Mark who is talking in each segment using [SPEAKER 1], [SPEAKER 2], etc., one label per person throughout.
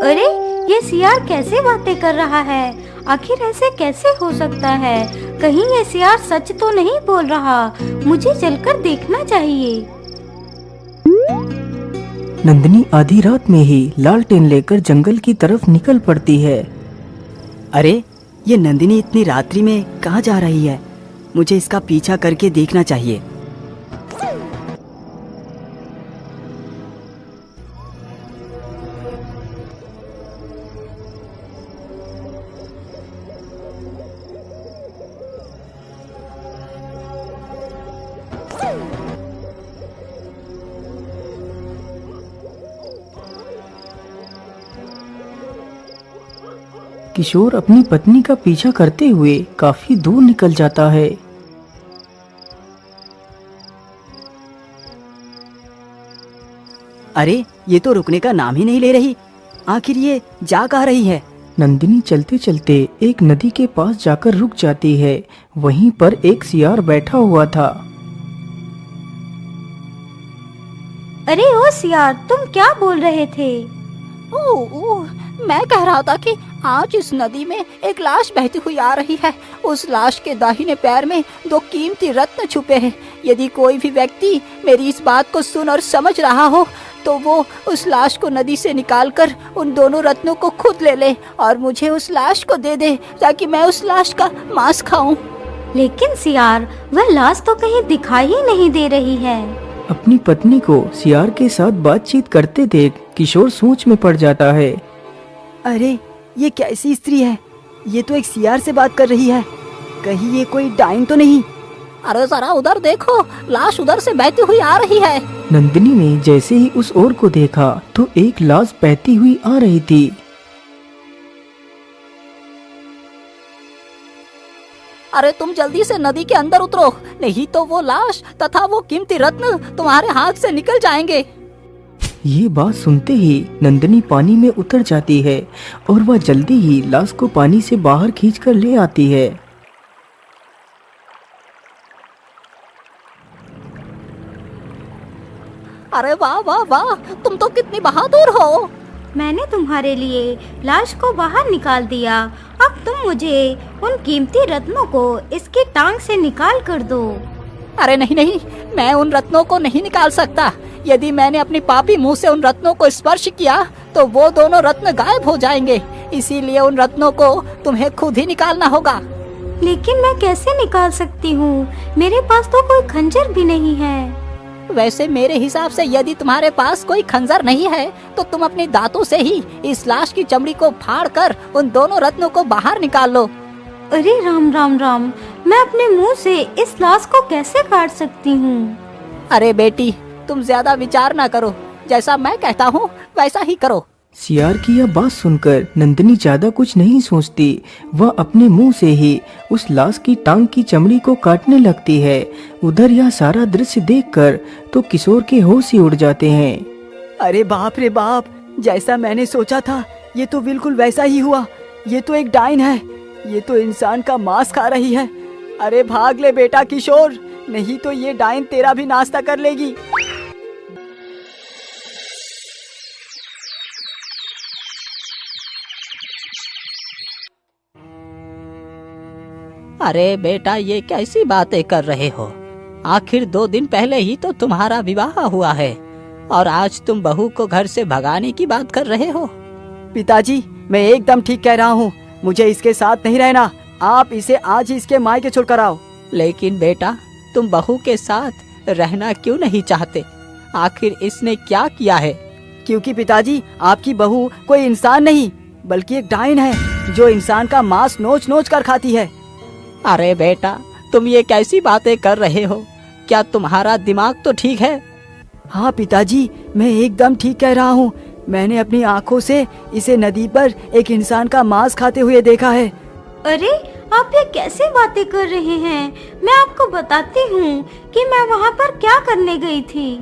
[SPEAKER 1] अरे ये सियार कैसे बातें कर रहा है? आखिर ऐसे कैसे हो सकता है? कहीं ये सियार सच तो नहीं बोल रहा? मुझे चलकर देखना चाहिए।
[SPEAKER 2] नंदिनी आधी रात में ही लालटेन लेकर जंगल की तरफ निकल पड़ती है।
[SPEAKER 3] अरे ये नंदिनी इतनी रात्रि में कहाँ जा रही है? मुझे इसका पीछा करके देखना चाहिए।
[SPEAKER 2] किशोर अपनी पत्नी का पीछा करते हुए काफी दूर निकल जाता है।
[SPEAKER 3] अरे ये तो रुकने का नाम ही नहीं ले रही। आखिर ये जा कहाँ रही है?
[SPEAKER 2] नंदिनी चलते चलते एक नदी के पास जाकर रुक जाती है। वहीं पर एक सियार बैठा हुआ था।
[SPEAKER 1] अरे ओ सियार, तुम क्या बोल रहे थे?
[SPEAKER 4] ओह, मैं कह रहा था कि आज इस नदी में एक लाश बहती हुई आ रही है। उस लाश के दाहिने पैर में 2 कीमती रत्न छुपे हैं। यदि कोई भी व्यक्ति मेरी इस बात को सुन और समझ रहा हो तो वो उस लाश को नदी से निकालकर उन दोनों रत्नों को खुद ले ले और मुझे उस लाश को दे दे ताकि मैं उस लाश का मांस खाऊं।
[SPEAKER 1] लेकिन सियार, वह लाश तो कहीं दिखाई ही नहीं दे रही है।
[SPEAKER 2] अपनी पत्नी को सियार के साथ बातचीत करते देख किशोर सोच में पड़ जाता है।
[SPEAKER 3] अरे ये कैसी स्त्री है? ये तो एक सियार से बात कर रही है। कहीं ये कोई डाइन तो नहीं?
[SPEAKER 4] अरे जरा उधर देखो, लाश उधर से बहती हुई आ रही है।
[SPEAKER 2] नंदिनी ने जैसे ही उस ओर को देखा तो एक लाश बहती हुई आ रही थी।
[SPEAKER 4] अरे तुम जल्दी से नदी के अंदर उतरो, नहीं तो वो लाश तथा वो कीमती रत्न तुम्हारे हाथ से निकल जाएंगे।
[SPEAKER 2] ये बात सुनते ही नंदिनी पानी में उतर जाती है और वह जल्दी ही लाश को पानी से बाहर खींचकर ले आती है।
[SPEAKER 4] अरे वाह वाह वाह, तुम तो कितनी बहादुर हो।
[SPEAKER 1] मैंने तुम्हारे लिए लाश को बाहर निकाल दिया। अब तुम मुझे उन कीमती रत्नों को इसकी टांग से निकाल कर दो।
[SPEAKER 4] अरे नहीं नहीं, मैं उन रत्नों को नहीं निकाल सकता। यदि मैंने अपनी पापी मुंह से उन रत्नों को स्पर्श किया तो वो दोनों रत्न गायब हो जाएंगे। इसीलिए उन रत्नों को तुम्हें खुद ही निकालना होगा।
[SPEAKER 1] लेकिन मैं कैसे निकाल सकती हूँ? मेरे पास तो कोई खंजर भी नहीं है।
[SPEAKER 4] वैसे मेरे हिसाब से यदि तुम्हारे पास कोई खंजर नहीं है तो तुम अपने दांतों से ही इस लाश की चमड़ी को फाड़ कर उन दोनों रत्नों को बाहर निकाल लो।
[SPEAKER 1] अरे राम राम राम, मैं अपने मुंह से इस लाश को कैसे काट सकती हूँ?
[SPEAKER 4] अरे बेटी, तुम ज्यादा विचार ना करो, जैसा मैं कहता हूँ वैसा ही करो।
[SPEAKER 2] सियार की यह बात सुनकर नंदिनी ज्यादा कुछ नहीं सोचती। वह अपने मुंह से ही उस लाश की टांग की चमड़ी को काटने लगती है। उधर यह सारा दृश्य देखकर तो किशोर के होश ही उड़ जाते हैं।
[SPEAKER 3] अरे बाप रे बाप, जैसा मैंने सोचा था ये तो बिल्कुल वैसा ही हुआ। ये तो एक डाइन है। ये तो इंसान का मांस खा रही है। अरे भाग ले बेटा किशोर, नहीं तो ये डाइन तेरा भी नाश्ता कर लेगी।
[SPEAKER 4] अरे बेटा, ये कैसी बातें कर रहे हो? आखिर 2 दिन पहले ही तो तुम्हारा विवाह हुआ है और आज तुम बहू को घर से भगाने की बात कर रहे हो।
[SPEAKER 3] पिताजी, मैं एकदम ठीक कह रहा हूँ। मुझे इसके साथ नहीं रहना। आप इसे आज ही इसके मायके छोड़कर आओ।
[SPEAKER 4] लेकिन बेटा, तुम बहू के साथ रहना क्यों नहीं चाहते? आखिर इसने क्या किया है?
[SPEAKER 3] क्योंकि पिताजी, आपकी बहू कोई इंसान नहीं बल्कि एक डाइन है जो इंसान का मांस नोच नोच कर खाती है।
[SPEAKER 4] अरे बेटा, तुम ये कैसी बातें कर रहे हो? क्या तुम्हारा दिमाग तो ठीक है?
[SPEAKER 3] हाँ पिताजी, मैं एकदम ठीक कह रहा हूँ। मैंने अपनी आँखों से इसे नदी पर एक इंसान का मांस खाते हुए देखा है।
[SPEAKER 1] अरे आप ये कैसे बातें कर रहे हैं? मैं आपको बताती हूँ कि मैं वहाँ पर क्या करने गई थी।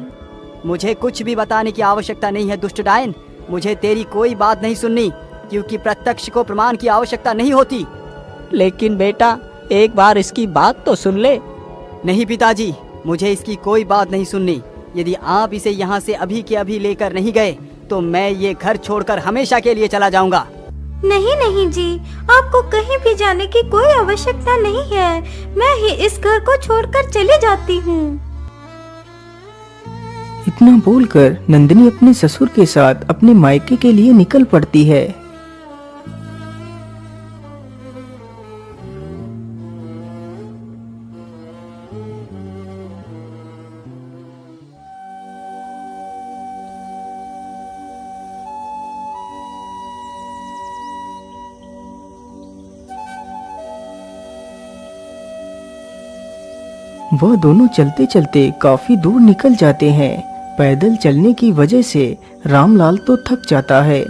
[SPEAKER 3] मुझे कुछ भी बताने की आवश्यकता नहीं है दुष्ट डायन। मुझे तेरी कोई बात नहीं सुननी, क्योंकि प्रत्यक्ष को प्रमाण की आवश्यकता नहीं होती।
[SPEAKER 4] लेकिन बेटा, एक बार इसकी बात तो सुन ले।
[SPEAKER 3] नहीं पिताजी, मुझे इसकी कोई बात नहीं सुननी। यदि आप इसे यहाँ से अभी के अभी लेकर नहीं गए तो मैं ये घर छोड़कर हमेशा के लिए चला जाऊंगा।
[SPEAKER 1] नहीं नहीं जी, आपको कहीं भी जाने की कोई आवश्यकता नहीं है। मैं ही इस घर को छोड़कर चली जाती हूँ।
[SPEAKER 2] इतना बोलकर नंदिनी अपने ससुर के साथ अपने मायके के लिए निकल पड़ती है। वह दोनों चलते चलते काफी दूर निकल जाते हैं। पैदल चलने की वजह से रामलाल तो थक जाता है।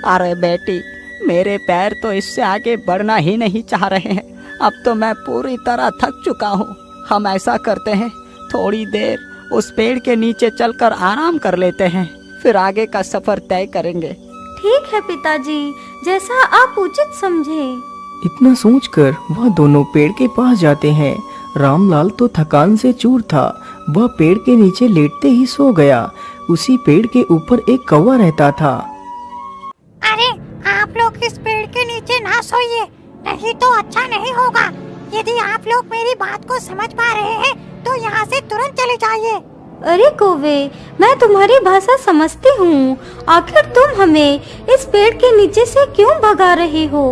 [SPEAKER 3] अरे बेटी, मेरे पैर तो इससे आगे बढ़ना ही नहीं चाह रहे हैं। अब तो मैं पूरी तरह थक चुका हूँ। हम ऐसा करते हैं, थोड़ी देर उस पेड़ के नीचे चलकर आराम कर लेते हैं, फिर आगे का सफर तय करेंगे।
[SPEAKER 1] ठीक है पिताजी, जैसा आप उचित समझे।
[SPEAKER 2] इतना सोचकर वह दोनों पेड़ के पास जाते हैं। रामलाल तो थकान से चूर था। वह पेड़ के नीचे लेटते ही सो गया। उसी पेड़ के ऊपर एक कौवा रहता था।
[SPEAKER 5] अरे आप लोग इस पेड़ के नीचे ना सोइए, नहीं तो अच्छा नहीं होगा। यदि आप लोग मेरी बात को समझ पा रहे हैं तो यहाँ से तुरंत चले जाइए।
[SPEAKER 1] अरे कौवे, मैं तुम्हारी भाषा समझती हूँ। आखिर तुम हमें इस पेड़ के नीचे से क्यों भगा रही हो?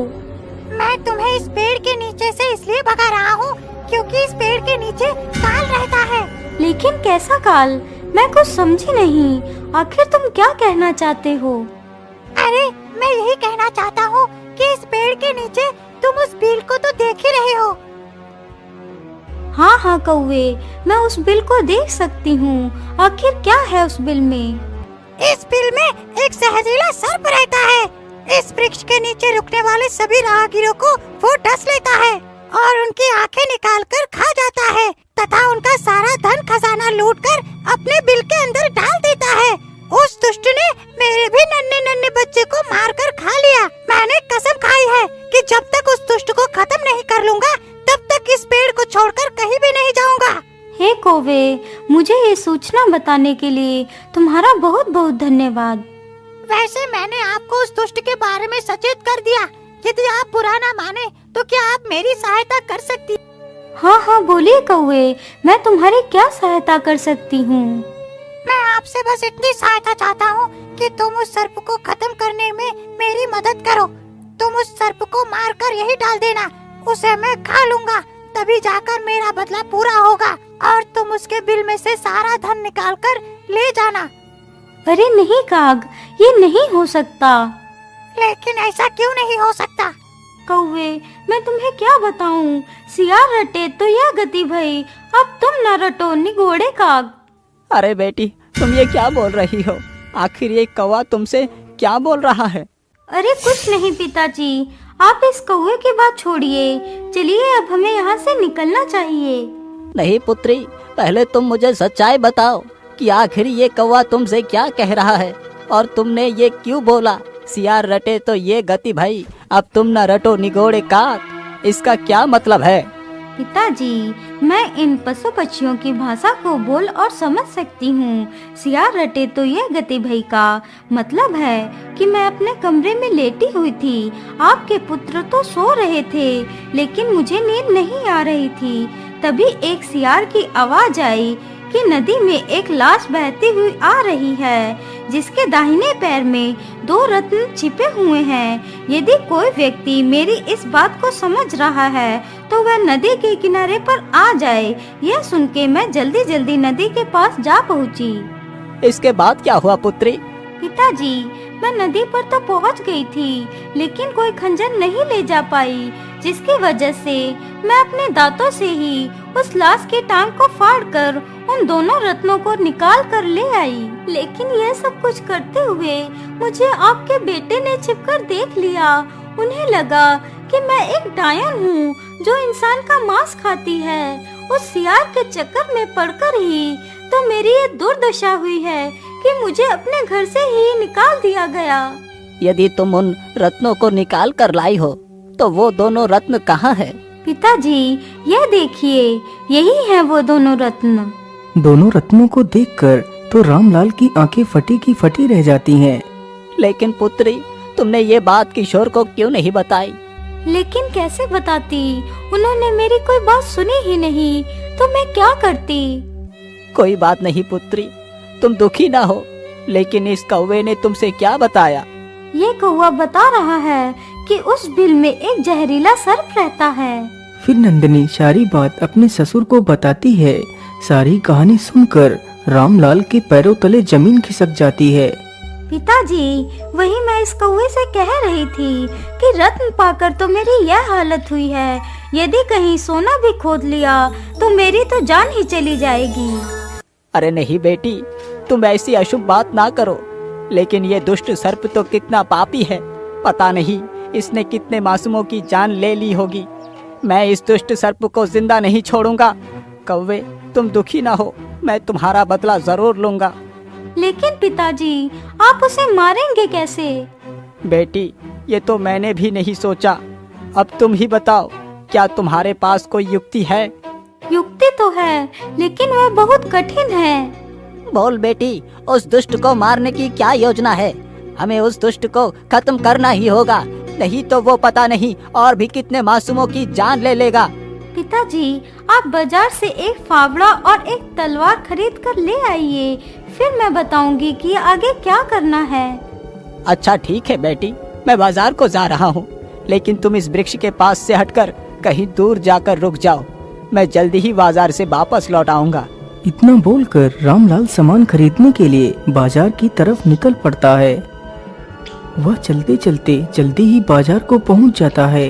[SPEAKER 5] मैं तुम्हें इस पेड़ के नीचे से इसलिए भगा रहा हूँ क्योंकि इस पेड़ के नीचे काल रहता है।
[SPEAKER 1] लेकिन कैसा काल? मैं कुछ समझी नहीं। आखिर तुम क्या कहना चाहते हो?
[SPEAKER 5] अरे मैं यही कहना चाहता हूँ कि इस पेड़ के नीचे तुम उस बिल को तो देख ही रहे हो।
[SPEAKER 1] हाँ हाँ कौवे, मैं उस बिल को देख सकती हूँ। आखिर क्या है उस बिल में?
[SPEAKER 5] इस बिल में एक जहरीला सर्प रहता है। इस वृक्ष के नीचे रुकने वाले सभी राहगीरों को वो डस लेता है और उनकी आंखें निकालकर खा जाता है तथा उनका सारा धन खजाना लूटकर अपने बिल के अंदर डाल देता है। उस दुष्ट ने मेरे भी नन्हे नन्हे बच्चे को मारकर खा लिया। मैंने कसम खाई है कि जब तक उस दुष्ट को खत्म नहीं कर लूंगा तब तक इस पेड़ को छोड़कर कहीं भी नहीं जाऊंगा।
[SPEAKER 1] हे कौवे, मुझे ये सूचना बताने के लिए तुम्हारा बहुत बहुत धन्यवाद।
[SPEAKER 5] वैसे मैंने आपको उस दुष्ट के बारे में सचेत कर दिया। यदि आप बुरा ना माने तो क्या आप मेरी सहायता कर सकती?
[SPEAKER 1] हाँ हाँ बोलिए कौवे, मैं तुम्हारी क्या सहायता कर सकती हूँ?
[SPEAKER 5] मैं आपसे बस इतनी सहायता चाहता हूँ कि तुम उस सर्प को खत्म करने में मेरी मदद करो। तुम उस सर्प को मारकर यही डाल देना, उसे मैं खा लूंगा, तभी जाकर मेरा बदला पूरा होगा और तुम उसके बिल में से सारा धन निकालकर ले जाना।
[SPEAKER 1] अरे नहीं काग, ये नहीं हो सकता।
[SPEAKER 5] लेकिन ऐसा क्यों नहीं हो सकता?
[SPEAKER 1] कौवे, मैं तुम्हें क्या बताऊं? सियार रटे तो यह गति भई, अब तुम न रटो निगोड़े काग।
[SPEAKER 3] अरे बेटी, तुम ये क्या बोल रही हो? आखिर ये कौवा तुमसे क्या बोल रहा है?
[SPEAKER 1] अरे कुछ नहीं पिताजी, आप इस कौवे की बात छोड़िए। चलिए अब हमें यहाँ से निकलना चाहिए।
[SPEAKER 3] नहीं पुत्री, पहले तुम मुझे सच्चाई बताओ कि आखिर ये कौवा तुमसे क्या कह रहा है और तुमने ये क्यों बोला? सियार रटे तो ये गति भाई, अब तुम न रटो निगोड़े काग, इसका क्या मतलब है?
[SPEAKER 1] पिताजी, मैं इन पशु पक्षियों की भाषा को बोल और समझ सकती हूँ। सियार रटे तो यह गति भई का मतलब है कि मैं अपने कमरे में लेटी हुई थी। आपके पुत्र तो सो रहे थे, लेकिन मुझे नींद नहीं आ रही थी। तभी एक सियार की आवाज आई कि नदी में एक लाश बहती हुई आ रही है, जिसके दाहिने पैर में 2 रत्न छिपे हुए हैं। यदि कोई व्यक्ति मेरी इस बात को समझ रहा है तो वह नदी के किनारे पर आ जाए। यह सुन के मैं जल्दी जल्दी नदी के पास जा पहुंची।
[SPEAKER 3] इसके बाद क्या हुआ पुत्री?
[SPEAKER 1] पिताजी, मैं नदी पर तो पहुंच गई थी, लेकिन कोई खंजर नहीं ले जा पाई, जिसकी वजह से मैं अपने दांतों से ही उस लाश की टांग को फाड़कर उन दोनों रत्नों को निकाल कर ले आई। लेकिन यह सब कुछ करते हुए मुझे आपके बेटे ने छिपकर देख लिया। उन्हें लगा कि मैं एक डायन हूँ जो इंसान का मांस खाती है। उस सियार के चक्कर में पड़कर ही तो मेरी ये दुर्दशा हुई है कि मुझे अपने घर से ही निकाल दिया गया।
[SPEAKER 3] यदि तुम उन रत्नों को निकाल कर लाई हो तो वो दोनों रत्न कहाँ है?
[SPEAKER 1] पिताजी, यह देखिए, यही है वो दोनों रत्न।
[SPEAKER 2] दोनों रत्नों को देखकर तो रामलाल की आंखें फटी की फटी रह जाती हैं।
[SPEAKER 4] लेकिन पुत्री, तुमने ये बात किशोर को क्यों नहीं बताई?
[SPEAKER 1] लेकिन कैसे बताती, उन्होंने मेरी कोई बात सुनी ही नहीं, तो मैं क्या करती।
[SPEAKER 4] कोई बात नहीं पुत्री, तुम दुखी ना हो। लेकिन इस कौवे ने तुमसे क्या बताया?
[SPEAKER 1] ये कौवा बता रहा है कि उस बिल में एक जहरीला सर्प रहता है।
[SPEAKER 2] फिर नंदिनी सारी बात अपने ससुर को बताती है। सारी कहानी सुनकर रामलाल के पैरों तले जमीन खिसक जाती है।
[SPEAKER 1] पिताजी, वही मैं इस कौवे से कह रही थी कि रत्न पाकर तो मेरी यह हालत हुई है। यदि कहीं सोना भी खोद लिया तो मेरी तो जान ही चली जाएगी।
[SPEAKER 4] अरे नहीं बेटी, तुम ऐसी अशुभ बात ना करो। लेकिन ये दुष्ट सर्प तो कितना पापी है, पता नहीं इसने कितने मासूमों की जान ले ली होगी। मैं इस दुष्ट सर्प को जिंदा नहीं छोड़ूंगा। कौवे, तुम दुखी ना हो, मैं तुम्हारा बदला जरूर लूंगा।
[SPEAKER 1] लेकिन पिताजी, आप उसे मारेंगे कैसे?
[SPEAKER 4] बेटी, ये तो मैंने भी नहीं सोचा। अब तुम ही बताओ, क्या तुम्हारे पास कोई युक्ति है?
[SPEAKER 1] युक्ति तो है, लेकिन वह बहुत कठिन है।
[SPEAKER 4] बोल बेटी, उस दुष्ट को मारने की क्या योजना है? हमें उस दुष्ट को खत्म करना ही होगा, नहीं तो वो पता नहीं और भी कितने मासूमों की जान ले लेगा।
[SPEAKER 1] पिताजी, आप बाजार से एक फावड़ा और एक तलवार खरीद कर ले आइए, फिर मैं बताऊंगी कि आगे क्या करना है।
[SPEAKER 4] अच्छा ठीक है बेटी, मैं बाजार को जा रहा हूँ, लेकिन तुम इस वृक्ष के पास से हटकर कहीं दूर जाकर रुक जाओ। मैं जल्दी ही बाजार से वापस लौट आऊंगा।
[SPEAKER 2] इतना बोलकर रामलाल सामान खरीदने के लिए बाजार की तरफ निकल पड़ता है। वह चलते चलते जल्दी ही बाजार को पहुंच जाता है।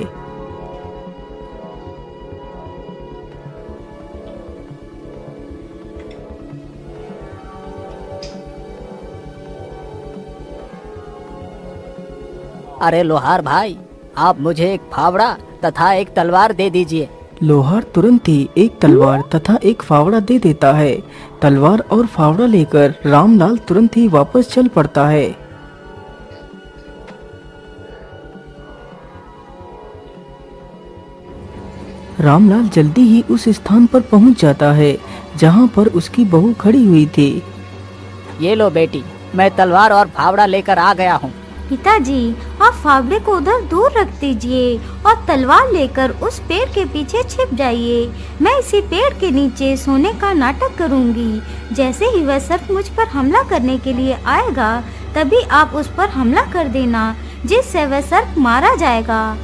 [SPEAKER 4] अरे लोहार भाई, आप मुझे एक फावड़ा तथा एक तलवार दे दीजिए।
[SPEAKER 2] लोहार तुरंत ही एक तलवार तथा एक फावड़ा दे देता है। तलवार और फावड़ा लेकर रामलाल तुरंत ही वापस चल पड़ता है। रामलाल जल्दी ही उस स्थान पर पहुंच जाता है जहां पर उसकी बहू खड़ी हुई थी।
[SPEAKER 4] ये लो बेटी, मैं तलवार और फावड़ा लेकर आ गया हूँ।
[SPEAKER 1] पिताजी, आप फावड़े को उधर दूर रख दीजिए और तलवार लेकर उस पेड़ के पीछे छिप जाइए। मैं इसी पेड़ के नीचे सोने का नाटक करूंगी। जैसे ही वह सर्प मुझ पर हमला करने के लिए आएगा, तभी आप उस पर हमला कर देना, जिससे वह सर्प मारा जाएगा।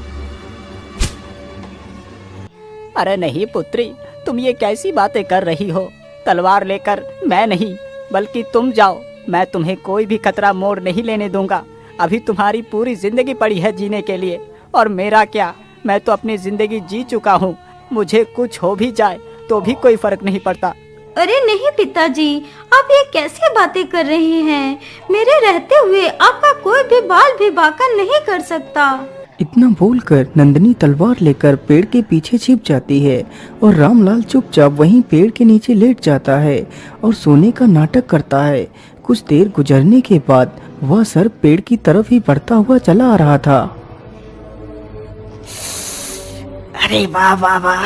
[SPEAKER 4] अरे नहीं पुत्री, तुम ये कैसी बातें कर रही हो? तलवार लेकर मैं नहीं, बल्कि तुम जाओ। मैं तुम्हें कोई भी खतरा मोड़ नहीं लेने दूंगा। अभी तुम्हारी पूरी जिंदगी पड़ी है जीने के लिए, और मेरा क्या, मैं तो अपनी जिंदगी जी चुका हूँ। मुझे कुछ हो भी जाए तो भी कोई फर्क नहीं पड़ता।
[SPEAKER 1] अरे नहीं पिताजी, आप ये कैसी बातें कर रहे हैं? मेरे रहते हुए आपका कोई भी बाल भी बांका नहीं कर सकता।
[SPEAKER 2] इतना बोलकर नंदिनी तलवार लेकर पेड़ के पीछे छिप जाती है और रामलाल चुपचाप वहीं पेड़ के नीचे लेट जाता है और सोने का नाटक करता है। कुछ देर गुजरने के बाद वह सर्प पेड़ की तरफ ही बढ़ता हुआ चला आ रहा था।
[SPEAKER 5] अरे वाह वाह वाह,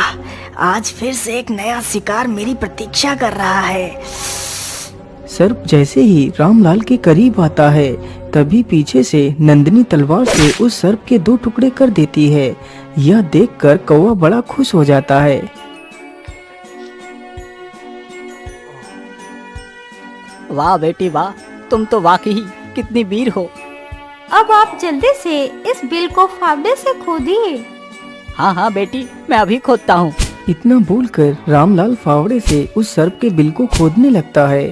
[SPEAKER 5] आज फिर से एक नया शिकार मेरी प्रतीक्षा कर रहा है।
[SPEAKER 2] सर्प जैसे ही रामलाल के करीब आता है, तभी पीछे से नंदिनी तलवार से उस सर्प के 2 टुकड़े कर देती है। यह देखकर कौवा बड़ा खुश हो जाता है।
[SPEAKER 4] वाह बेटी वाह, तुम तो वाकई कितनी वीर हो।
[SPEAKER 1] अब आप जल्दी से इस बिल को फावड़े से खोदिए।
[SPEAKER 4] हाँ हाँ बेटी, मैं अभी खोदता हूँ।
[SPEAKER 2] इतना बोलकर रामलाल फावड़े से उस सर्प के बिल को खोदने लगता है।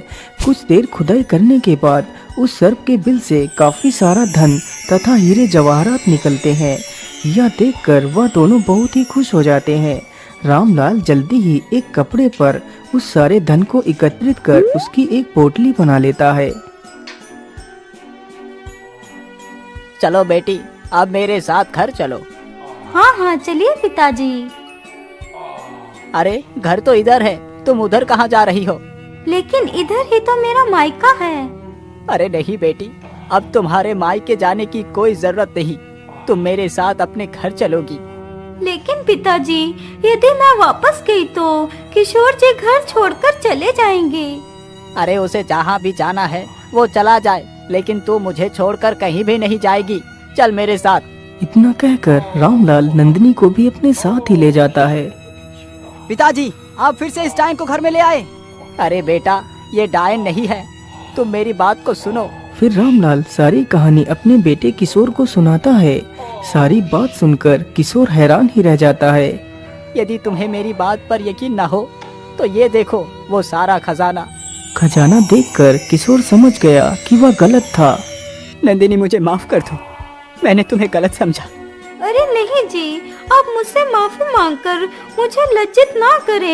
[SPEAKER 2] कुछ देर खुदाई करने के बाद उस सर्प के बिल से काफी सारा धन तथा हीरे जवाहरात निकलते हैं। यह देखकर वह दोनों बहुत ही खुश हो जाते हैं। रामलाल जल्दी ही एक कपड़े पर उस सारे धन को एकत्रित कर उसकी एक पोटली बना लेता है।
[SPEAKER 4] चलो बेटी, अब मेरे साथ घर चलो।
[SPEAKER 1] हाँ हाँ चलिए पिताजी।
[SPEAKER 4] अरे घर तो इधर है, तुम उधर कहाँ जा रही हो?
[SPEAKER 1] लेकिन इधर ही तो मेरा मायका है।
[SPEAKER 4] अरे नहीं बेटी, अब तुम्हारे मायके जाने की कोई जरूरत नहीं। तुम मेरे साथ अपने घर चलोगी।
[SPEAKER 1] लेकिन पिताजी, यदि मैं वापस गई तो किशोर जी घर छोड़कर चले जाएंगे।
[SPEAKER 4] अरे उसे जहाँ भी जाना है वो चला जाए, लेकिन तू मुझे छोड़कर कहीं भी नहीं जाएगी। चल मेरे साथ।
[SPEAKER 2] इतना कहकर रामलाल नंदिनी को भी अपने साथ ही ले जाता है।
[SPEAKER 3] पिताजी, आप फिर से इस डायन को घर में ले आए।
[SPEAKER 4] अरे बेटा, ये डायन नहीं है, तुम मेरी बात को सुनो।
[SPEAKER 2] फिर रामलाल सारी कहानी अपने बेटे किशोर को सुनाता है। सारी बात सुनकर किशोर हैरान ही रह जाता है।
[SPEAKER 4] यदि तुम्हें मेरी बात पर यकीन न हो तो ये देखो वो सारा खजाना।
[SPEAKER 2] खजाना देखकर किशोर समझ गया कि वह गलत था।
[SPEAKER 3] नंदिनी, मुझे माफ कर दो, मैंने तुम्हें गलत समझा।
[SPEAKER 1] अरे नहीं जी, आप मुझसे माफी मांगकर मुझे लज्जित ना करें।